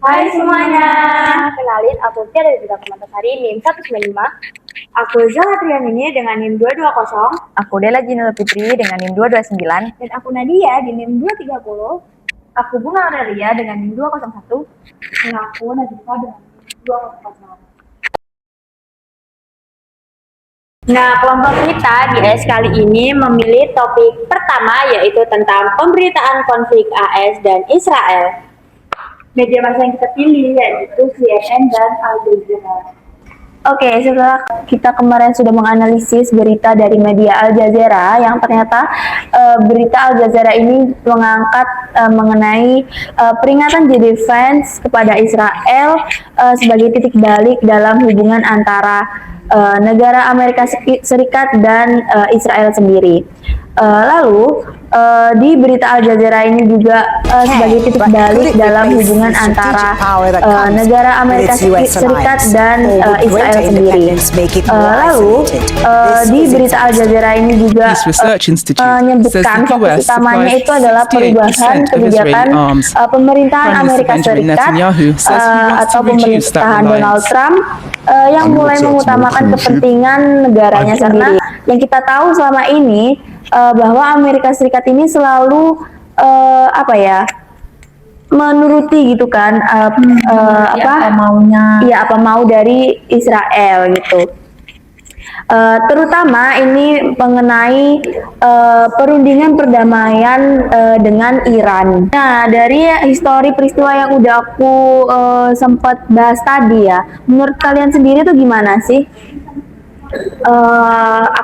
Hai semuanya, kenalin aku Tia dari Bidang Komentasari NIM 195. Aku Zahra Trianini dengan NIM 220. Aku Dela Jinul Fitri dengan NIM 229. Dan aku Nadia di NIM 230. Aku Bunga Aurelia dengan NIM 201. Dan aku Nadia dengan NIM 200. Nah, kelompok kita di AS kali ini memilih topik pertama yaitu tentang pemberitaan konflik AS dan Israel. Media massa yang kita pilih yaitu CNN dan Al Jazeera. Oke, setelah kita kemarin sudah menganalisis berita dari media Al Jazeera yang ternyata berita Al Jazeera ini mengangkat mengenai peringatan J Defense kepada Israel sebagai titik balik dalam hubungan antara negara Amerika Serikat dan Israel sendiri. Lalu di berita Al Jazeera ini juga sebagai titik balik dalam hubungan antara negara Amerika Serikat dan Israel sendiri. Lalu di berita Al Jazeera ini juga menyebutkan fokus utamanya itu adalah perubahan kebijakan pemerintahan Amerika Serikat atau pemerintahan Donald Trump yang mulai mengutamakan kepentingan negaranya sendiri. Yang kita tahu selama ini bahwa Amerika Serikat ini selalu menuruti gitu kan apa mau dari Israel gitu. Terutama ini mengenai perundingan perdamaian dengan Iran. Nah, dari histori peristiwa yang udah aku sempat bahas tadi ya, menurut kalian sendiri tuh gimana sih?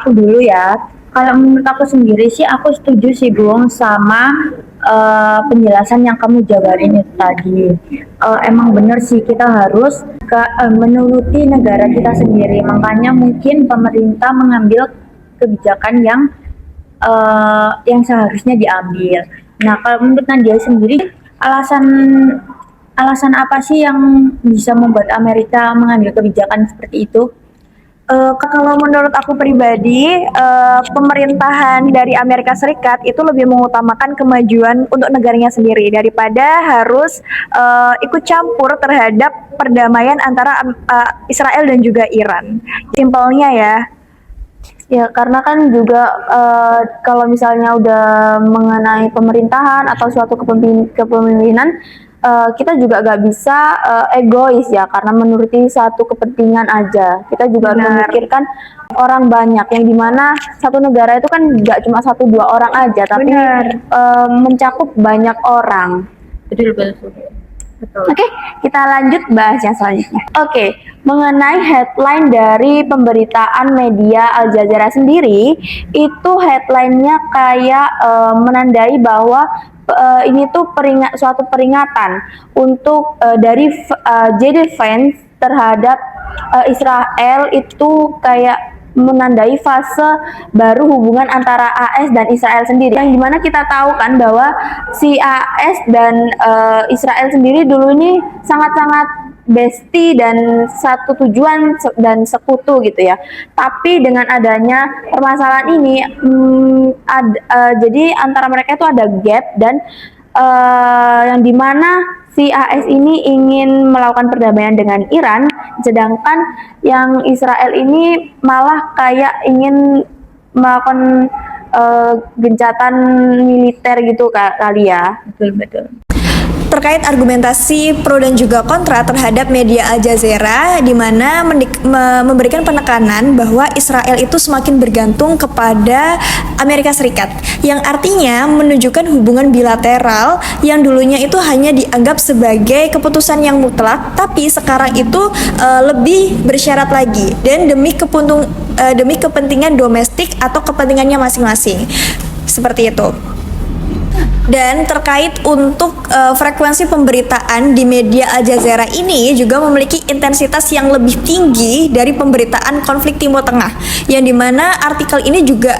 Aku dulu ya. Kalau menurut aku sendiri sih, aku setuju sih Bung sama penjelasan yang kamu jabarin itu tadi. Emang bener sih kita harus menuruti negara kita sendiri. Makanya mungkin pemerintah mengambil kebijakan yang seharusnya diambil. Nah, kalau menurut Nadia sendiri, alasan apa sih yang bisa membuat Amerika mengambil kebijakan seperti itu? Kalau menurut aku pribadi, pemerintahan dari Amerika Serikat itu lebih mengutamakan kemajuan untuk negaranya sendiri daripada harus ikut campur terhadap perdamaian antara Israel dan juga Iran. Simpelnya ya. Ya, karena kan juga kalau misalnya udah mengenai pemerintahan atau suatu kepemimpinan, kita juga gak bisa egois ya, karena menuruti satu kepentingan aja. Kita juga harus memikirkan orang banyak, yang dimana satu negara itu kan gak cuma 1-2 orang aja, tapi mencakup banyak orang. Betul. Oke, kita lanjut bahas yang selanjutnya. Oke, mengenai headline dari pemberitaan media Al Jazeera sendiri, itu headline-nya kayak menandai bahwa ini tuh suatu peringatan untuk dari J Defense terhadap Israel, itu kayak menandai fase baru hubungan antara AS dan Israel sendiri, yang dimana kita tahu kan bahwa si AS dan Israel sendiri dulu ini sangat-sangat bestie dan satu tujuan dan sekutu gitu ya. Tapi dengan adanya permasalahan ini jadi antara mereka itu ada gap, dan yang dimana si AS ini ingin melakukan perdamaian dengan Iran, sedangkan yang Israel ini malah kayak ingin melakukan gencatan militer gitu kali ya. Betul. Terkait argumentasi pro dan juga kontra terhadap media Al Jazeera, di mana memberikan penekanan bahwa Israel itu semakin bergantung kepada Amerika Serikat, yang artinya menunjukkan hubungan bilateral yang dulunya itu hanya dianggap sebagai keputusan yang mutlak, tapi sekarang itu lebih bersyarat lagi, dan demi kepentingan domestik atau kepentingannya masing-masing, seperti itu. Dan terkait untuk frekuensi pemberitaan di media Al Jazeera ini juga memiliki intensitas yang lebih tinggi dari pemberitaan konflik Timur Tengah, yang dimana artikel ini juga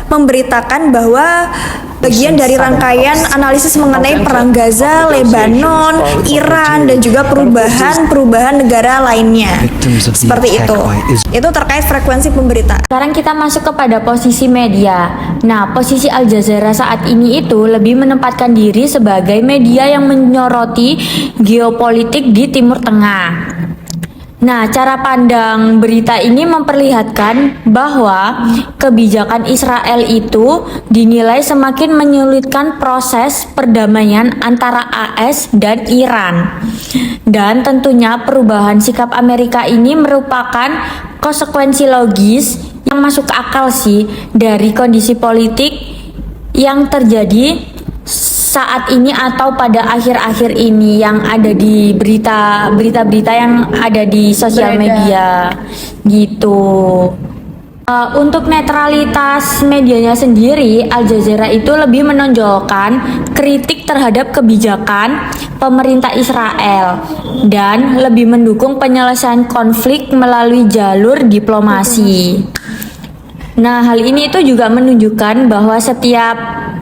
memberitakan bahwa bagian dari rangkaian analisis mengenai perang Gaza, Lebanon, Iran, dan juga perubahan negara lainnya. Seperti itu. Itu terkait frekuensi pemberitaan. Sekarang kita masuk kepada posisi media. Nah, posisi Al Jazeera saat ini itu lebih menempatkan diri sebagai media yang menyoroti geopolitik di Timur Tengah. Nah, cara pandang berita ini memperlihatkan bahwa kebijakan Israel itu dinilai semakin menyulitkan proses perdamaian antara AS dan Iran. Dan tentunya perubahan sikap Amerika ini merupakan konsekuensi logis yang masuk akal sih dari kondisi politik yang terjadi saat ini atau pada akhir-akhir ini yang ada di berita-berita yang ada di sosial media gitu. Untuk netralitas medianya sendiri, Al Jazeera itu lebih menonjolkan kritik terhadap kebijakan pemerintah Israel dan lebih mendukung penyelesaian konflik melalui jalur diplomasi. Nah, hal ini itu juga menunjukkan bahwa setiap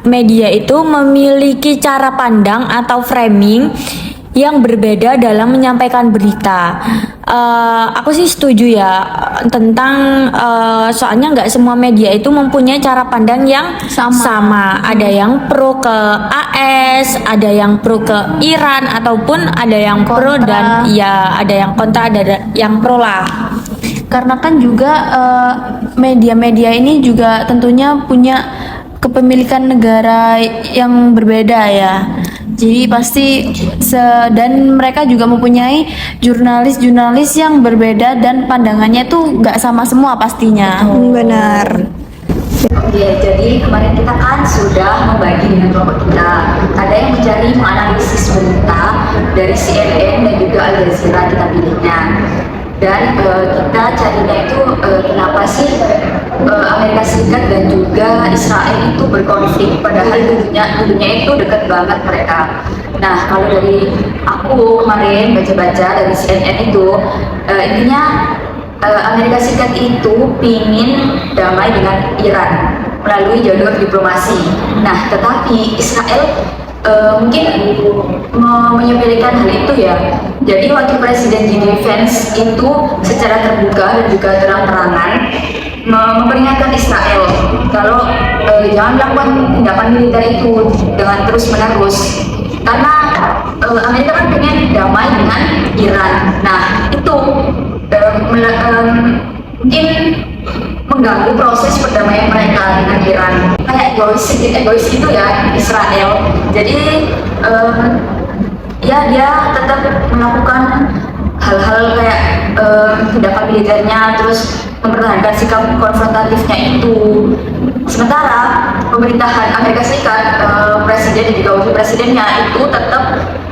media itu memiliki cara pandang atau framing yang berbeda dalam menyampaikan berita. Aku sih setuju ya tentang soalnya nggak semua media itu mempunyai cara pandang yang sama. Ada yang pro ke AS, ada yang pro ke Iran, ataupun ada yang pro dan ya ada yang kontra, ada yang pro lah. Karena kan juga media-media ini juga tentunya punya kepemilikan negara yang berbeda ya. Jadi pasti dan mereka juga mempunyai jurnalis-jurnalis yang berbeda dan pandangannya tuh nggak sama semua pastinya. Benar. Oke, jadi kemarin kita kan sudah membagi dengan kelompok kita. Ada yang mencari menganalisis berita dari CNN dan juga Al Jazeera kita pilihnya. Dan kita carinya itu kenapa sih Amerika Serikat dan juga Israel itu berkonflik, padahal dulunya itu dekat banget mereka. Nah, kalau dari aku kemarin baca-baca dari CNN itu intinya Amerika Serikat itu pingin damai dengan Iran melalui jalur diplomasi. Nah, tetapi Israel mungkin menyepelekan hal itu ya. Jadi wakil presiden JD Vance itu secara terbuka dan juga terang-terangan memperingatkan Israel kalau jangan melakukan tindakan militer itu dengan terus-menerus, karena Amerika kan pengen damai dengan Iran. Nah, itu mungkin mengganggu proses perdamaian mereka dengan Iran. Kayak egois itu ya Israel. Jadi ya dia tetap melakukan hal-hal kayak tindakan militernya, terus mempertahankan sikap konfrontatifnya itu. Sementara pemerintahan Amerika Serikat, presiden dan juga wakil presidennya itu tetap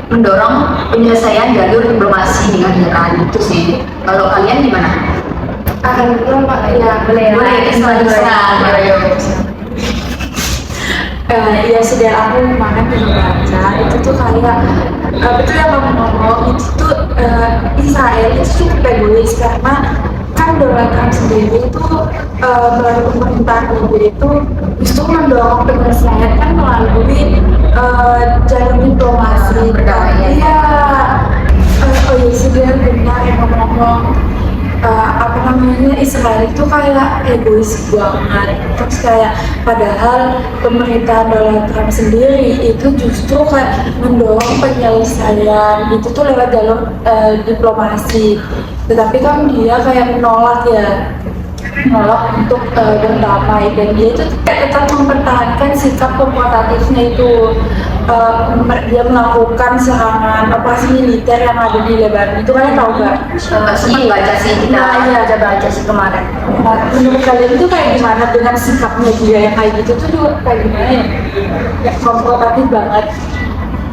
mendorong penyelesaian jalur diplomasi dengan Iran. Itu sih. Kalau kalian gimana? Akan Pak ya boleh ya sudah, aku kemarin juga baca itu tuh kayak betul yang kamu ngomong, itu tuh Israel itu cukup egois karena kan Donald Trump sendiri itu melalui pemerintahan itu justru mendorong penyelesaian kan melalui jalur diplomasi. Iya, oh iya sudah benar yang ngomong. Israel itu kayak egois banget, terus kayak padahal pemerintahan Donald Trump sendiri itu justru kayak mendorong penyelesaian itu tuh lewat jalur diplomasi, tetapi kan dia kayak menolak untuk berdamai, dan dia itu tetap mempertahankan sikap kooperatifnya itu. Dia melakukan serangan operasi militer yang ada di Lebanon itu, kalian tahu nggak? Sempat baca sih, kita ada baca sih kemarin. Menurut kalian itu kayak gimana dengan sikapnya dia yang kayak gitu tuh juga kayak gimana ya? Kayak konfrontatif banget.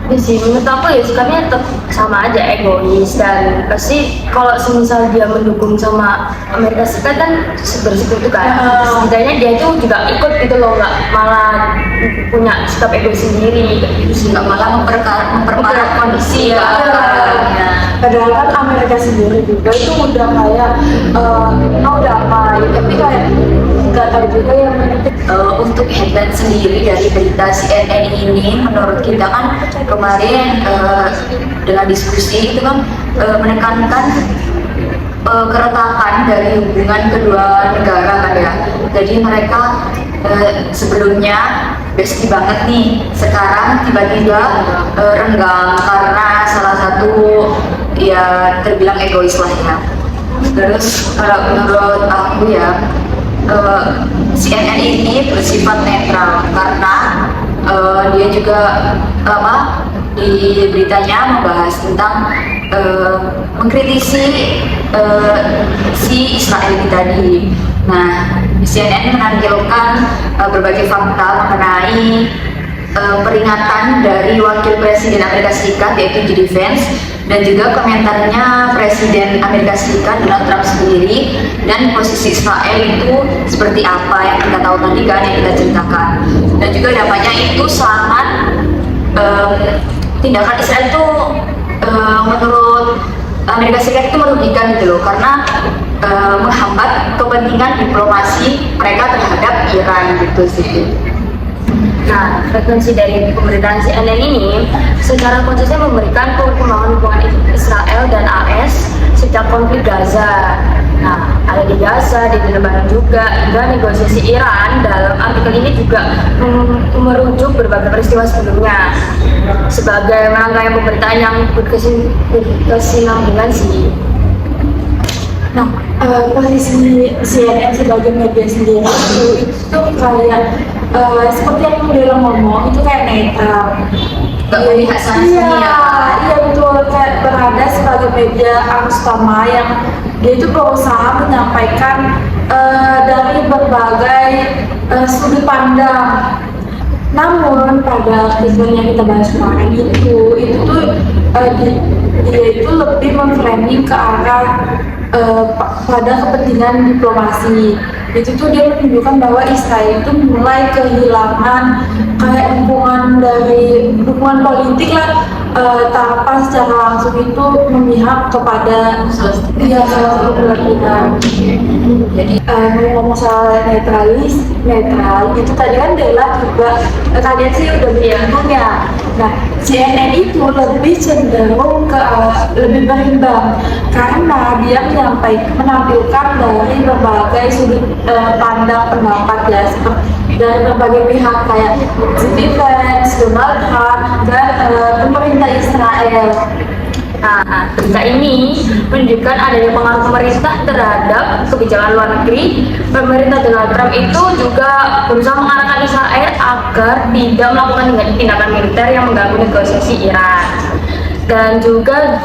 Ya sih, menurut aku ya sikapnya tetap sama aja, egois, dan pasti kalau semisal dia mendukung sama Amerika Serikat kan bersekutu kan, setidaknya dia itu juga ikut gitu loh, nggak malah punya sikap egois sendiri gitu sih, Nggak malah memperparah kondisi ya. Padahal kan Amerika sendiri juga itu udah kayak mau damai, tapi kayak nggak tahu juga yang Untuk headline sendiri dari berita CNN ini, menurut kita kan kemarin dengan diskusi itu kan menekankan keretakan dari hubungan kedua negara kan ya. Jadi mereka sebelumnya bestie banget nih, sekarang tiba-tiba renggang karena salah satu ya terbilang egois lah ya. Terus kalau menurut aku ya, CNN ini bersifat netral karena dia juga di beritanya membahas tentang mengkritisi si Israel ini tadi. Nah, CNN menampilkan berbagai fakta mengenai peringatan dari Wakil Presiden Amerika Serikat yaitu JD Vance, dan juga komentarnya Presiden Amerika Serikat Donald Trump sendiri, dan posisi Israel itu seperti apa yang kita tahu tadi kan, yang kita ceritakan. Dan juga dampaknya itu sangat tindakan Israel itu menurut Amerika Serikat itu merugikan gitu loh, karena menghambat kepentingan diplomasi mereka terhadap Iran gitu sih. Nah, frekuensi dari pemberitaan CNN ini secara konsisten memberikan perkembangan hubungan Israel dan AS sejak konflik Gaza. Nah, ada di Gaza, di Lebanon juga, hingga negosiasi Iran. Dalam artikel ini juga merujuk berbagai peristiwa sebelumnya sebagai rangkaian pemberitaan yang berkesinambungan sih. Nah, posisi CNN sebagai media sendiri itu kayak seperti yang Bella ngomong, itu kayak netral, Gak memihak sana sini ya. Iya betul, kayak berada sebagai media arus utama yang dia itu berusaha menyampaikan dari berbagai sudut pandang. Namun pada artikel yang kita bahas kemarin itu tuh dia itu lebih memframing ke arah pada kepentingan diplomasi. Itu tuh dia menunjukkan bahwa Israel itu mulai kehilangan kayak dukungan politik lah, tanpa secara langsung itu memihak kepada salah satu belah pihak. Jadi ngomong soal netral itu tadi kan Della juga kalian sih udah bingung ya. Nah, CNN itu lebih cenderung ke lebih berimbang karena dia menampilkan dari berbagai sudut pandang pendapat ya, seperti dari berbagai pihak kayak JD Vance, Donald Trump, dan pemerintah Israel. Nah, berita ini menunjukkan adanya pengaruh pemerintah terhadap kebijakan luar negeri. Pemerintah Donald Trump itu juga berusaha mengarahkan Israel agar tidak melakukan tindakan militer yang mengganggu negosiasi Iran. Dan juga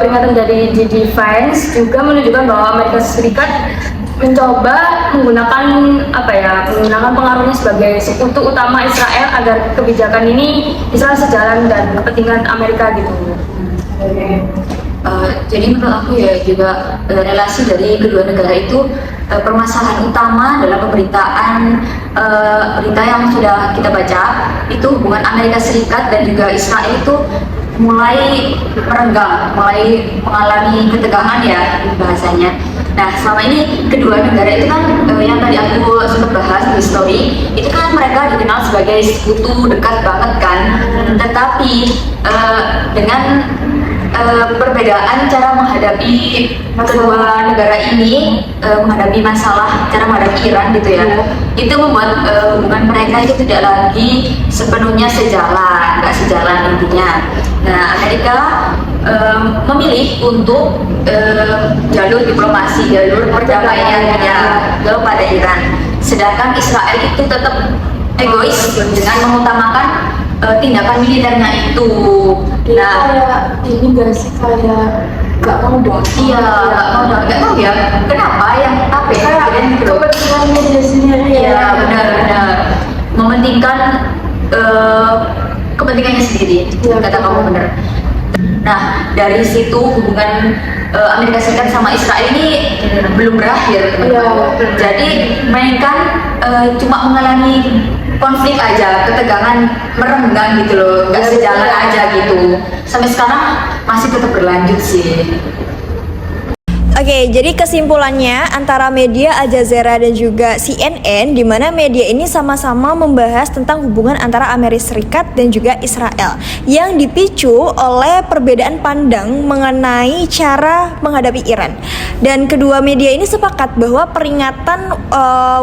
peringatan dari JD Vance juga menunjukkan bahwa Amerika Serikat mencoba menggunakan menggunakan pengaruhnya sebagai sekutu utama Israel agar kebijakan ini Israel sejalan dan kepentingan Amerika gitu. Jadi menurut aku ya juga relasi dari kedua negara itu permasalahan utama dalam pemberitaan berita yang sudah kita baca itu hubungan Amerika Serikat dan juga Israel itu mulai merenggang, mulai mengalami ketegangan ya bahasanya. Nah, selama ini kedua negara itu kan yang tadi aku sempat bahas di story, itu kan mereka dikenal sebagai sekutu dekat banget kan. Tetapi dengan perbedaan cara menghadapi kedua negara ini, menghadapi masalah, cara menghadapi Iran gitu ya, itu membuat hubungan mereka itu tidak lagi sepenuhnya sejalan, nggak sejalan intinya. Nah, Amerika memilih untuk jalur diplomasi, jalur perdamaian ya pada Iran. Sedangkan Israel itu tetap egois dengan mengutamakan tindakan militernya itu. Nah, kayak ini gak sih kayak gak mau dong? Iya, nggak tahu ya kenapa yang apa ya? Kayak kepentingannya dia sendiri. Iya, benar-benar mementingkan kepentingannya sendiri. Kata kamu benar. Nah, dari situ hubungan Amerika Serikat sama Israel ini belum berakhir, teman-teman. Jadi mereka cuma mengalami konflik aja, ketegangan merenggang gitu loh, nggak sejalan aja gitu. Sampai sekarang masih tetap berlanjut sih. Oke, jadi kesimpulannya antara media Al Jazeera dan juga CNN, di mana media ini sama-sama membahas tentang hubungan antara Amerika Serikat dan juga Israel yang dipicu oleh perbedaan pandang mengenai cara menghadapi Iran. Dan kedua media ini sepakat bahwa peringatan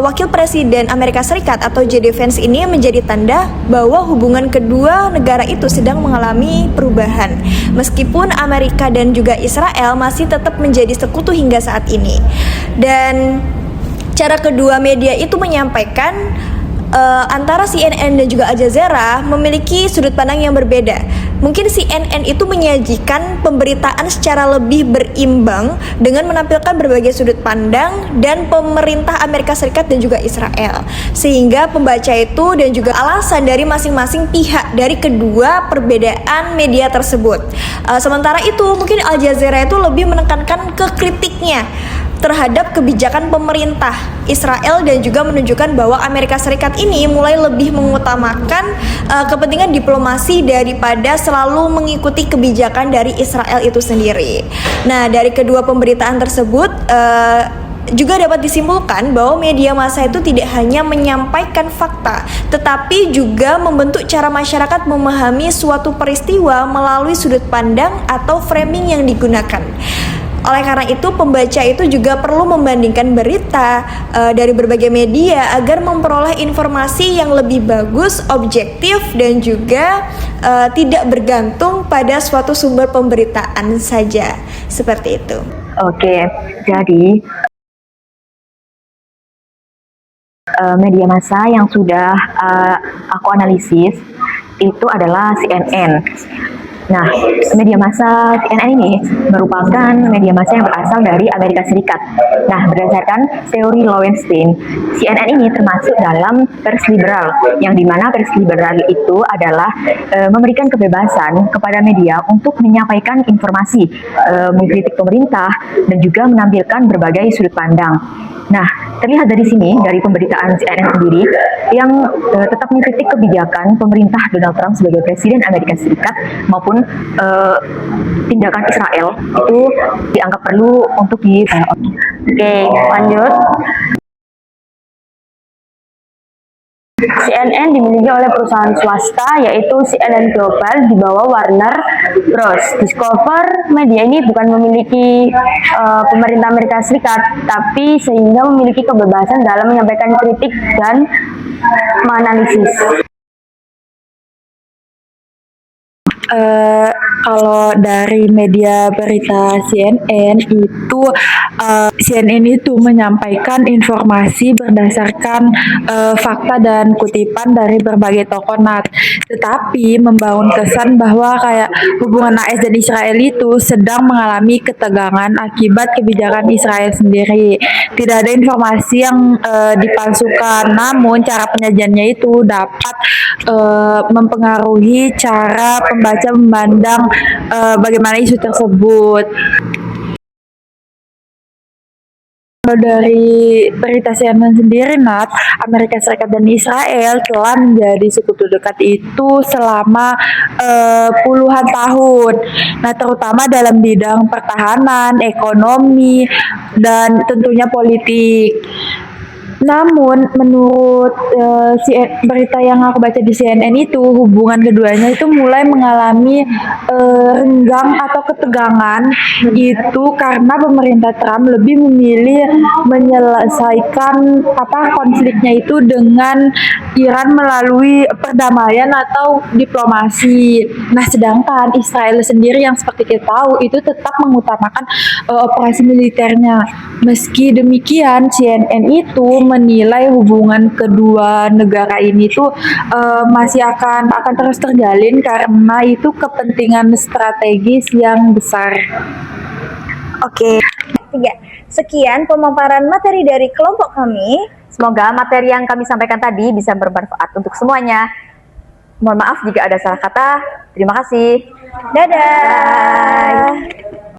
Wakil Presiden Amerika Serikat atau J.D. Vance ini menjadi tanda bahwa hubungan kedua negara itu sedang mengalami perubahan. Meskipun Amerika dan juga Israel masih tetap menjadi sekutu hingga saat ini. Dan cara kedua media itu menyampaikan antara CNN dan juga Al Jazeera memiliki sudut pandang yang berbeda. Mungkin CNN itu menyajikan pemberitaan secara lebih berimbang dengan menampilkan berbagai sudut pandang dan pemerintah Amerika Serikat dan juga Israel, sehingga pembaca itu dan juga alasan dari masing-masing pihak dari kedua perbedaan media tersebut. Sementara itu mungkin Al Jazeera itu lebih menekankan ke kritiknya terhadap kebijakan pemerintah Israel dan juga menunjukkan bahwa Amerika Serikat ini mulai lebih mengutamakan kepentingan diplomasi daripada selalu mengikuti kebijakan dari Israel itu sendiri. Nah, dari kedua pemberitaan tersebut juga dapat disimpulkan bahwa media massa itu tidak hanya menyampaikan fakta, tetapi juga membentuk cara masyarakat memahami suatu peristiwa melalui sudut pandang atau framing yang digunakan. Oleh karena itu, pembaca itu juga perlu membandingkan berita dari berbagai media agar memperoleh informasi yang lebih bagus, objektif, dan juga tidak bergantung pada suatu sumber pemberitaan saja. Seperti itu. Oke, jadi media massa yang sudah aku analisis itu adalah CNN. Nah, media massa CNN ini merupakan media massa yang berasal dari Amerika Serikat. Nah, berdasarkan teori Lowenstein, CNN ini termasuk dalam pers liberal, yang dimana pers liberal itu adalah memberikan kebebasan kepada media untuk menyampaikan informasi, mengkritik pemerintah, dan juga menampilkan berbagai sudut pandang. Nah, terlihat dari sini, dari pemberitaan CNN sendiri, yang tetap mengkritik kebijakan pemerintah Donald Trump sebagai Presiden Amerika Serikat maupun tindakan Israel itu dianggap perlu untuk Oke, lanjut. CNN dimiliki oleh perusahaan swasta yaitu CNN Global di bawah Warner Bros. Discover Media ini bukan memiliki pemerintah Amerika Serikat, tapi sehingga memiliki kebebasan dalam menyampaikan kritik dan menganalisis. Kalau dari media berita CNN itu CNN itu menyampaikan informasi berdasarkan fakta dan kutipan dari berbagai tokoh NAT, tetapi membangun kesan bahwa kayak hubungan AS dan Israel itu sedang mengalami ketegangan akibat kebijakan Israel sendiri. Tidak ada informasi yang dipalsukan, namun cara penyajiannya itu dapat mempengaruhi cara pembaca memandang bagaimana isu tersebut. Dari berita CNN sendiri, Nat, Amerika Serikat dan Israel telah menjadi sekutu dekat itu selama puluhan tahun. Nah, terutama dalam bidang pertahanan, ekonomi, dan tentunya politik. Namun, menurut berita yang aku baca di CNN itu, hubungan keduanya itu mulai mengalami renggang atau ketegangan itu karena pemerintah Trump lebih memilih menyelesaikan konfliknya itu dengan Iran melalui perdamaian atau diplomasi. Nah, sedangkan Israel sendiri yang seperti kita tahu itu tetap mengutamakan operasi militernya. Meski demikian, CNN itu menilai hubungan kedua negara ini tuh masih akan terus terjalin karena itu kepentingan strategis yang besar. Oke. 3. Sekian pemaparan materi dari kelompok kami. Semoga materi yang kami sampaikan tadi bisa bermanfaat untuk semuanya. Mohon maaf jika ada salah kata. Terima kasih. Dadah.